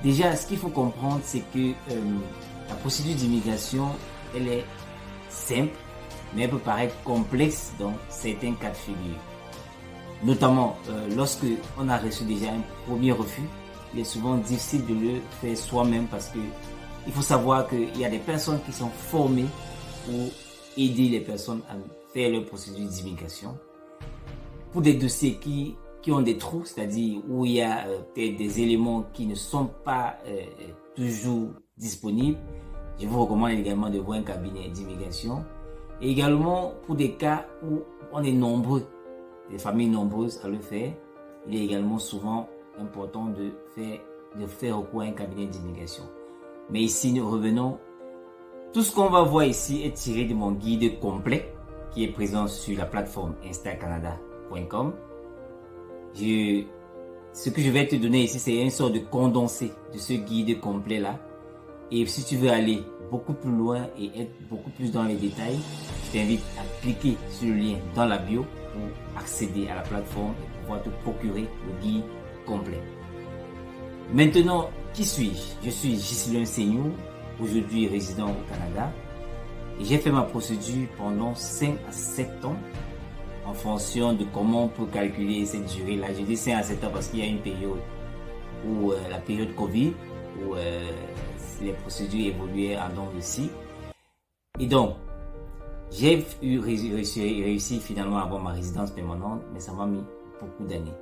Déjà, ce qu'il faut comprendre, c'est que la procédure d'immigration, elle est simple, mais elle peut paraître complexe dans certains cas de figure. Notamment, lorsque on a reçu déjà un premier refus, il est souvent difficile de le faire soi-même parce que il faut savoir qu'il y a des personnes qui sont formées pour aider les personnes à faire leur procédure d'immigration. Pour des dossiers qui ont des trous, c'est-à-dire où il y a peut-être des éléments qui ne sont pas toujours disponibles, je vous recommande également de voir un cabinet d'immigration. Et également pour des cas où on est nombreux, des familles nombreuses à le faire, il est également souvent important de faire recours à un cabinet d'immigration. Mais ici, nous revenons. Tout ce qu'on va voir ici est tiré de mon guide complet qui est présent sur la plateforme instacanada.com. Ce que je vais te donner ici, c'est une sorte de condensé de ce guide complet là. Et si tu veux aller beaucoup plus loin et être beaucoup plus dans les détails, je t'invite à cliquer sur le lien dans la bio pour accéder à la plateforme et pouvoir te procurer le guide complet. Maintenant, qui suis-je? Je suis Ghislain Seignour, aujourd'hui résident au Canada. Et j'ai fait ma procédure pendant 5 à 7 ans en fonction de comment on peut calculer cette durée-là. Je dis 5 à 7 ans parce qu'il y a une période où la période Covid, où les procédures évoluaient en dents de scie. Et donc, j'ai réussi finalement à avoir ma résidence permanente, mais ça m'a mis beaucoup d'années.